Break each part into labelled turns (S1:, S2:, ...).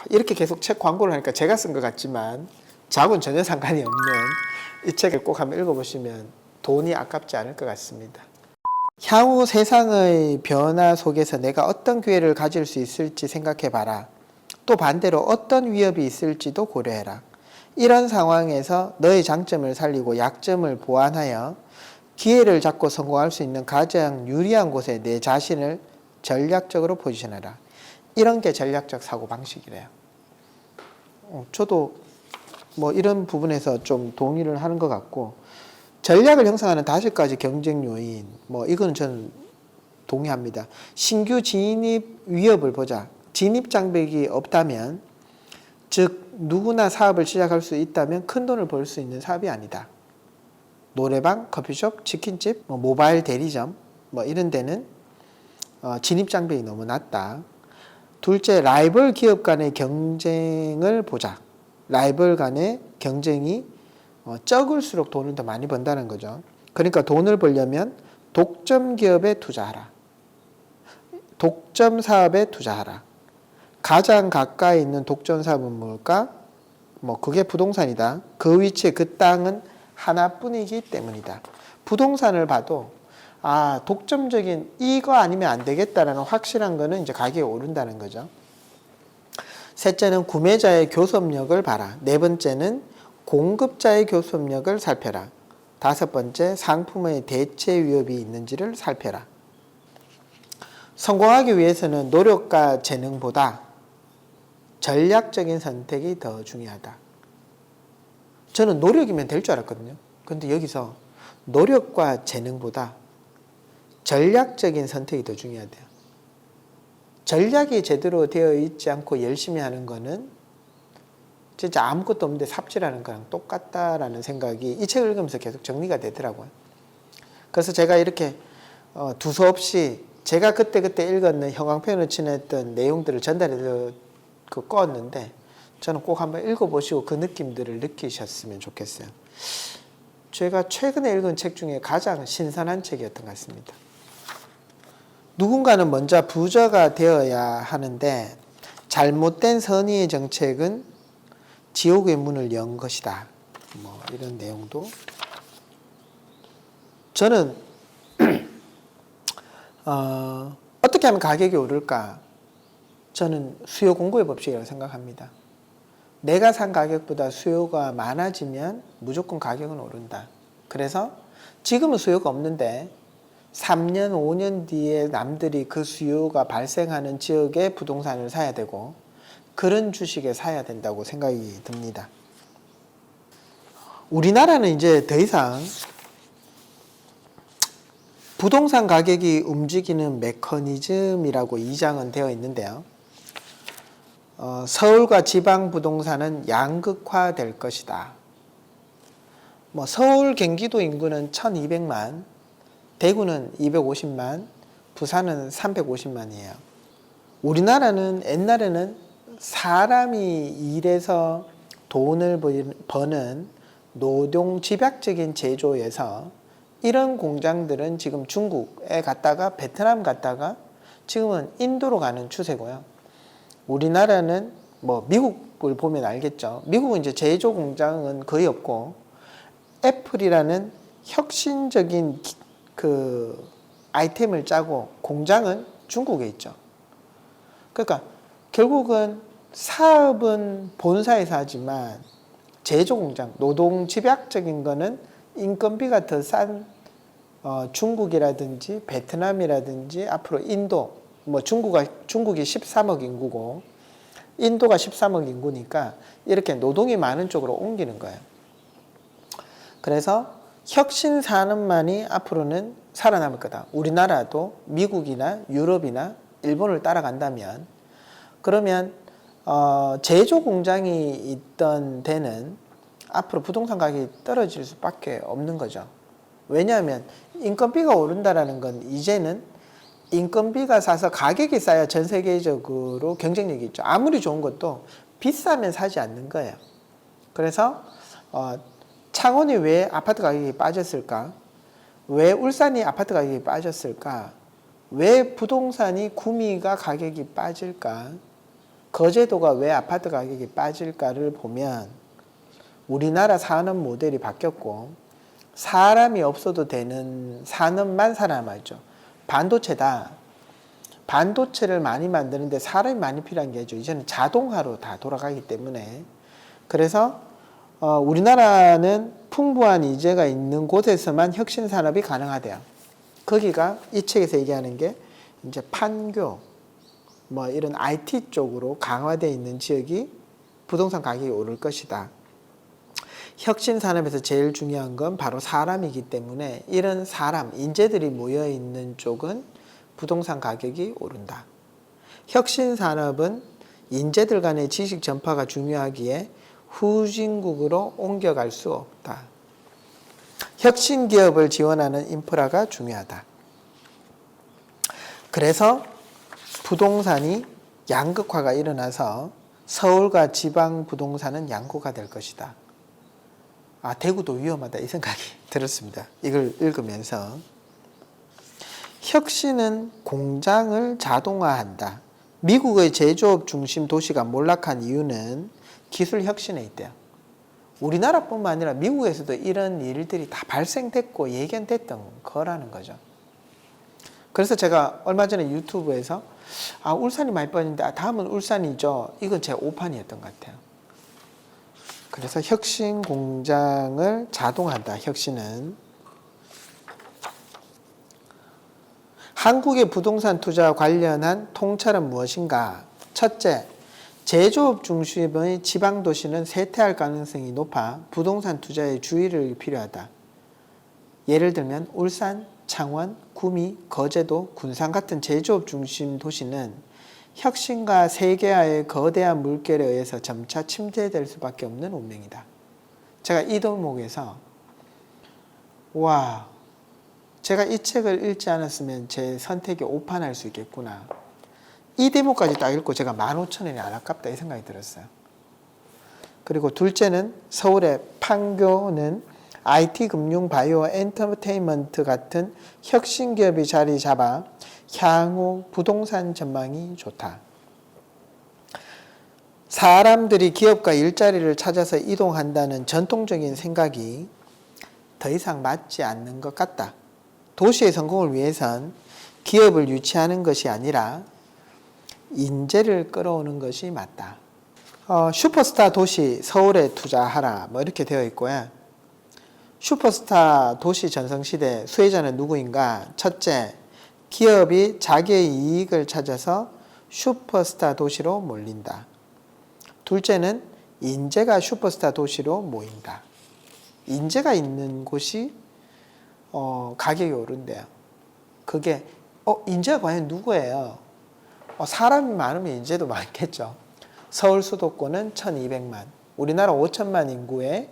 S1: 이렇게 계속 책 광고를 하니까 제가 쓴 것 같지만 저하고는 전혀 상관이 없는 이 책을 꼭 한번 읽어보시면 돈이 아깝지 않을 것 같습니다. 향후 세상의 변화 속에서 내가 어떤 기회를 가질 수 있을지 생각해봐라. 또 반대로 어떤 위협이 있을지도 고려해라. 이런 상황에서 너의 장점을 살리고 약점을 보완하여 기회를 잡고 성공할 수 있는 가장 유리한 곳에 내 자신을 전략적으로 포지션해라. 이런 게 전략적 사고방식이래요. 저도 뭐 이런 부분에서 좀 동의를 하는 것 같고, 전략을 형성하는 5가지 경쟁 요인, 뭐 이거는 저는 동의합니다. 신규 진입 위협을 보자. 진입 장벽이 없다면, 즉 누구나 사업을 시작할 수 있다면 큰 돈을 벌 수 있는 사업이 아니다. 노래방, 커피숍, 치킨집, 모바일 대리점 뭐 이런 데는 진입 장벽이 너무 낮다. 둘째, 라이벌 기업 간의 경쟁을 보자. 라이벌 간의 경쟁이 적을수록 돈을 더 많이 번다는 거죠. 그러니까 돈을 벌려면 독점 기업에 투자하라. 독점 사업에 투자하라. 가장 가까이 있는 독점 사업은 뭘까? 그게 부동산이다. 그 위치에 그 땅은 하나뿐이기 때문이다. 부동산을 봐도 독점적인 이거 아니면 안 되겠다라는 확실한 거는 이제 가격이 오른다는 거죠. 셋째는 구매자의 교섭력을 봐라. 네 번째는 공급자의 교섭력을 살펴라. 다섯 번째, 상품의 대체 위협이 있는지를 살펴라. 성공하기 위해서는 노력과 재능보다 전략적인 선택이 더 중요하다. 저는 노력이면 될 줄 알았거든요. 근데 여기서 노력과 재능보다 전략적인 선택이 더 중요하대요. 전략이 제대로 되어 있지 않고 열심히 하는 거는 진짜 아무것도 없는데 삽질하는 거랑 똑같다라는 생각이 이 책을 읽으면서 계속 정리가 되더라고요. 그래서 제가 이렇게 두서없이 제가 그때 읽었는 형광펜으로 칠했던 내용들을 전달해 꺼었는데, 저는 꼭 한번 읽어보시고 그 느낌들을 느끼셨으면 좋겠어요. 제가 최근에 읽은 책 중에 가장 신선한 책이었던 것 같습니다. 누군가는 먼저 부자가 되어야 하는데 잘못된 선의의 정책은 지옥의 문을 연 것이다. 이런 내용도. 저는 어떻게 하면 가격이 오를까? 저는 수요 공급의 법칙이라고 생각합니다. 내가 산 가격보다 수요가 많아지면 무조건 가격은 오른다. 그래서 지금은 수요가 없는데 3년, 5년 뒤에 남들이 그 수요가 발생하는 지역에 부동산을 사야 되고 그런 주식에 사야 된다고 생각이 듭니다. 우리나라는 이제 더 이상 부동산 가격이 움직이는 메커니즘이라고 이장은 되어 있는데요. 서울과 지방 부동산은 양극화될 것이다. 서울, 경기도 인구는 1200만, 대구는 250만, 부산은 350만이에요. 우리나라는 옛날에는 사람이 일해서 돈을 버는 노동 집약적인 제조에서 이런 공장들은 지금 중국에 갔다가 베트남 갔다가 지금은 인도로 가는 추세고요. 우리나라는 미국을 보면 알겠죠. 미국은 이제 제조 공장은 거의 없고 애플이라는 혁신적인 그 아이템을 짜고 공장은 중국에 있죠. 그러니까 결국은 사업은 본사에서 하지만 제조 공장, 노동 집약적인 거는 인건비가 더 싼 중국이라든지 베트남이라든지 앞으로 인도, 중국이 13억 인구고 인도가 13억 인구니까 이렇게 노동이 많은 쪽으로 옮기는 거예요. 그래서 혁신 산업만이 앞으로는 살아남을 거다. 우리나라도 미국이나 유럽이나 일본을 따라간다면, 그러면 제조 공장이 있던 데는 앞으로 부동산 가격이 떨어질 수밖에 없는 거죠. 왜냐하면 인건비가 오른다라는 건 이제는 인건비가 싸서 가격이 싸야 전 세계적으로 경쟁력이 있죠. 아무리 좋은 것도 비싸면 사지 않는 거예요. 그래서 창원이 왜 아파트 가격이 빠졌을까? 왜 울산이 아파트 가격이 빠졌을까? 왜 부동산이 구미가 가격이 빠질까? 거제도가 왜 아파트 가격이 빠질까를 보면 우리나라 산업 모델이 바뀌었고 사람이 없어도 되는 산업만 살아남아있죠. 반도체다. 반도체를 많이 만드는데 사람이 많이 필요한 게 아니죠. 이제는 자동화로 다 돌아가기 때문에 그래서 우리나라는 풍부한 인재가 있는 곳에서만 혁신 산업이 가능하대요. 거기가 이 책에서 얘기하는 게 이제 판교, 뭐 이런 IT 쪽으로 강화되어 있는 지역이 부동산 가격이 오를 것이다. 혁신 산업에서 제일 중요한 건 바로 사람이기 때문에 이런 사람, 인재들이 모여 있는 쪽은 부동산 가격이 오른다. 혁신 산업은 인재들 간의 지식 전파가 중요하기에 후진국으로 옮겨갈 수 없다. 혁신 기업을 지원하는 인프라가 중요하다. 그래서 부동산이 양극화가 일어나서 서울과 지방 부동산은 양극화가 될 것이다. 아, 대구도 위험하다 이 생각이 들었습니다. 이걸 읽으면서 혁신은 공장을 자동화한다. 미국의 제조업 중심 도시가 몰락한 이유는 기술 혁신에 있대요. 우리나라뿐만 아니라 미국에서도 이런 일들이 다 발생됐고 예견됐던 거라는 거죠. 그래서 제가 얼마 전에 유튜브에서 울산이 많이 빠졌는데 다음은 울산이죠. 이건 제 오판이었던 것 같아요. 그래서 혁신 공장을 자동화한다. 혁신은 한국의 부동산 투자와 관련한 통찰은 무엇인가? 첫째, 제조업 중심의 지방도시는 쇠퇴할 가능성이 높아 부동산 투자에 주의를 필요하다. 예를 들면 울산, 창원, 구미, 거제도, 군산 같은 제조업 중심 도시는 혁신과 세계화의 거대한 물결에 의해서 점차 침체될 수밖에 없는 운명이다. 제가 이 대목에서 제가 이 책을 읽지 않았으면 제 선택이 오판할 수 있겠구나. 이 대목까지 딱 읽고 제가 15,000원이 안 아깝다 이 생각이 들었어요. 그리고 둘째는 서울의 판교는 IT, 금융, 바이오, 엔터테인먼트 같은 혁신 기업이 자리 잡아 향후 부동산 전망이 좋다. 사람들이 기업과 일자리를 찾아서 이동한다는 전통적인 생각이 더 이상 맞지 않는 것 같다. 도시의 성공을 위해선 기업을 유치하는 것이 아니라 인재를 끌어오는 것이 맞다. 슈퍼스타 도시 서울에 투자하라 뭐 이렇게 되어 있고요. 슈퍼스타 도시 전성시대 수혜자는 누구인가? 첫째, 기업이 자기의 이익을 찾아서 슈퍼스타 도시로 몰린다. 둘째는 인재가 슈퍼스타 도시로 모인다. 인재가 있는 곳이 가격이 오른대요. 그게 인재가 과연 누구예요? 사람이 많으면 인재도 많겠죠. 서울 수도권은 1200만, 우리나라 5천만 인구의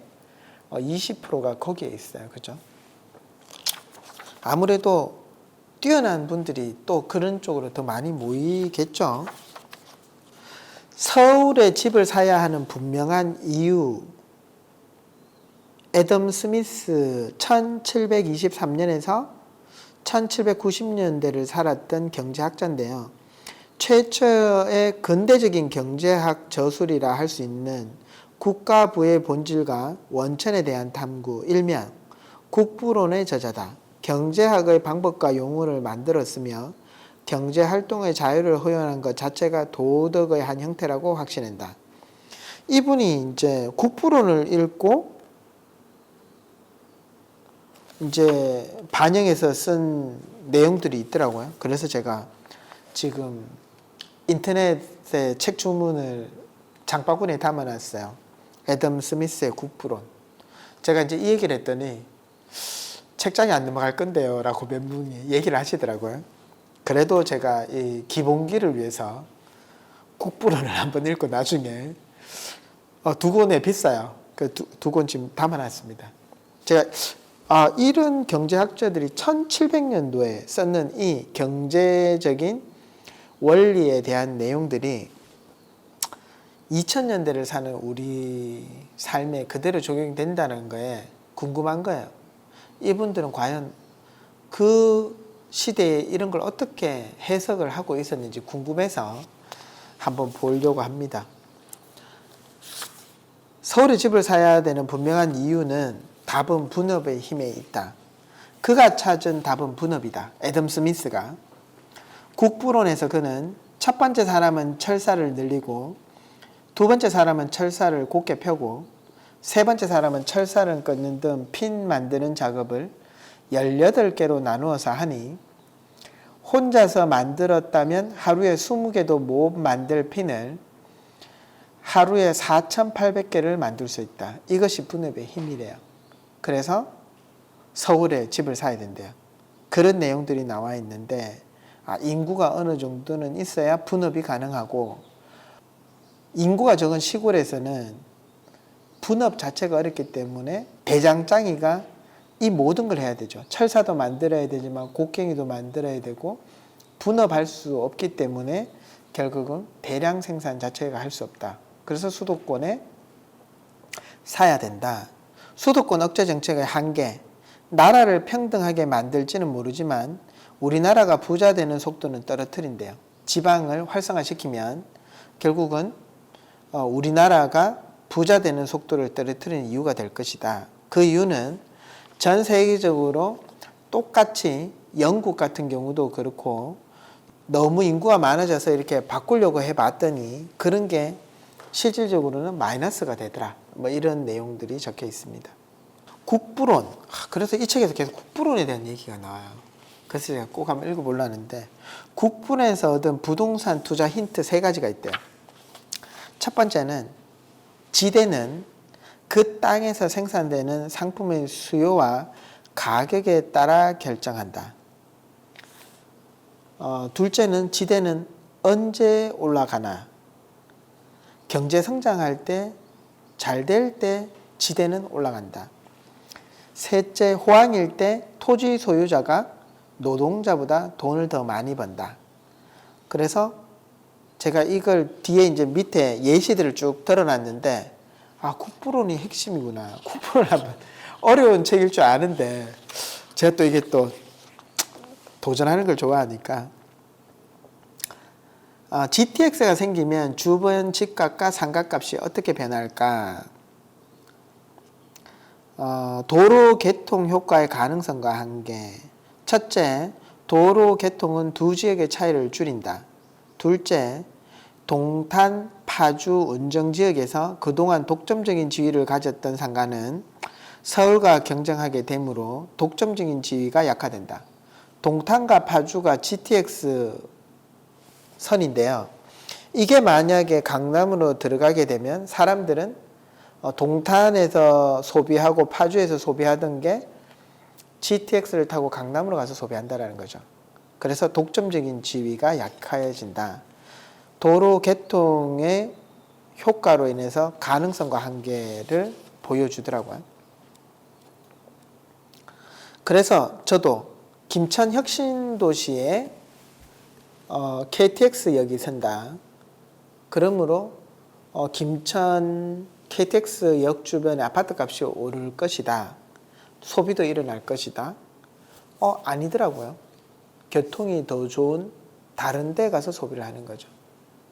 S1: 20%가 거기에 있어요. 그죠? 아무래도 뛰어난 분들이 또 그런 쪽으로 더 많이 모이겠죠. 서울에 집을 사야 하는 분명한 이유. 애덤 스미스 1723년에서 1790년대를 살았던 경제학자인데요. 최초의 근대적인 경제학 저술이라 할 수 있는 국가부의 본질과 원천에 대한 탐구, 일명 국부론의 저자다. 경제학의 방법과 용어를 만들었으며 경제활동의 자유를 허용한 것 자체가 도덕의 한 형태라고 확신한다. 이분이 이제 국부론을 읽고 이제 반영해서 쓴 내용들이 있더라고요. 그래서 제가 지금 인터넷에 책 주문을 장바구니에 담아놨어요. 애덤 스미스의 국부론. 제가 이제 이 얘기를 했더니 책장에 안 넘어갈 건데요 라고 몇 분이 얘기를 하시더라고요. 그래도 제가 이 기본기를 위해서 국부론을 한번 읽고 나중에 두 권에 비싸요. 그 두 권 지금 담아놨습니다. 제가 이런 경제학자들이 1700년도에 썼는 이 경제적인 원리에 대한 내용들이 2000년대를 사는 우리 삶에 그대로 적용된다는 거에 궁금한 거예요. 이분들은 과연 그 시대에 이런 걸 어떻게 해석을 하고 있었는지 궁금해서 한번 보려고 합니다. 서울에 집을 사야 되는 분명한 이유는 답은 분업의 힘에 있다. 그가 찾은 답은 분업이다. 애덤 스미스가. 국부론에서 그는 첫 번째 사람은 철사를 늘리고 두 번째 사람은 철사를 곧게 펴고 세 번째 사람은 철사를 끊는 등 핀 만드는 작업을 18개로 나누어서 하니 혼자서 만들었다면 하루에 20개도 못 만들 핀을 하루에 4,800개를 만들 수 있다. 이것이 분업의 힘이래요. 그래서 서울에 집을 사야 된대요. 그런 내용들이 나와 있는데 인구가 어느 정도는 있어야 분업이 가능하고 인구가 적은 시골에서는 분업 자체가 어렵기 때문에 대장장이가 이 모든 걸 해야 되죠. 철사도 만들어야 되지만 곡괭이도 만들어야 되고 분업할 수 없기 때문에 결국은 대량 생산 자체가 할 수 없다. 그래서 수도권에 사야 된다. 수도권 억제 정책의 한계, 나라를 평등하게 만들지는 모르지만 우리나라가 부자 되는 속도는 떨어뜨린대요. 지방을 활성화시키면 결국은 우리나라가 부자 되는 속도를 떨어뜨리는 이유가 될 것이다. 그 이유는 전 세계적으로 똑같이 영국 같은 경우도 그렇고 너무 인구가 많아져서 이렇게 바꾸려고 해봤더니 그런 게 실질적으로는 마이너스가 되더라. 뭐 이런 내용들이 적혀 있습니다. 국부론. 그래서 이 책에서 계속 국부론에 대한 얘기가 나와요. 그래서 제가 꼭 한번 읽어보려고 하는데 국부론에서 얻은 부동산 투자 힌트 3가지가 있대요. 첫 번째는 지대는 그 땅에서 생산되는 상품의 수요와 가격에 따라 결정한다. 둘째는 지대는 언제 올라가나. 경제 성장할 때, 잘 될 때 지대는 올라간다. 셋째, 호황일 때 토지 소유자가 노동자보다 돈을 더 많이 번다. 그래서 제가 이걸 뒤에 이제 밑에 예시들을 쭉 드러놨는데 국부론이 핵심이구나. 국부론 한번 어려운 책일 줄 아는데 제가 또 이게 또 도전하는 걸 좋아하니까 GTX가 생기면 주변 집값과 상가값이 어떻게 변할까? 도로 개통 효과의 가능성과 한계. 첫째, 도로 개통은 두 지역의 차이를 줄인다. 둘째, 동탄, 파주, 운정지역에서 그동안 독점적인 지위를 가졌던 상가는 서울과 경쟁하게 되므로 독점적인 지위가 약화된다. 동탄과 파주가 GTX 선인데요. 이게 만약에 강남으로 들어가게 되면 사람들은 동탄에서 소비하고 파주에서 소비하던 게 GTX를 타고 강남으로 가서 소비한다는 거죠. 그래서 독점적인 지위가 약해진다. 도로 개통의 효과로 인해서 가능성과 한계를 보여주더라고요. 그래서 저도 김천 혁신도시에 KTX역이 선다. 그러므로 김천 KTX역 주변의 아파트값이 오를 것이다. 소비도 일어날 것이다. 아니더라고요. 교통이 더 좋은 다른 데 가서 소비를 하는 거죠.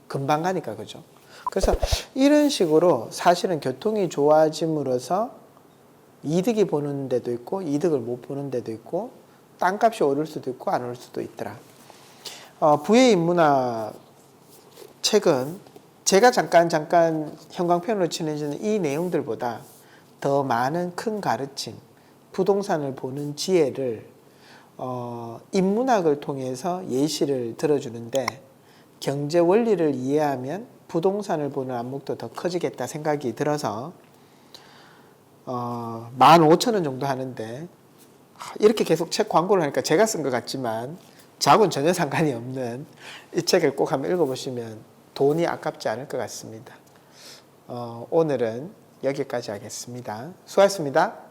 S1: 금방 가니까 그죠. 그래서 이런 식으로 사실은 교통이 좋아짐으로써 이득이 보는 데도 있고 이득을 못 보는 데도 있고 땅값이 오를 수도 있고 안 오를 수도 있더라. 부의 인문학 책은 제가 잠깐 형광펜으로 칠해주는 이 내용들보다 더 많은 큰 가르침, 부동산을 보는 지혜를 인문학을 통해서 예시를 들어주는데 경제 원리를 이해하면 부동산을 보는 안목도 더 커지겠다 생각이 들어서 15,000원 정도 하는데 이렇게 계속 책 광고를 하니까 제가 쓴 것 같지만 저하고는 전혀 상관이 없는 이 책을 꼭 한번 읽어보시면 돈이 아깝지 않을 것 같습니다. 오늘은 여기까지 하겠습니다. 수고하셨습니다.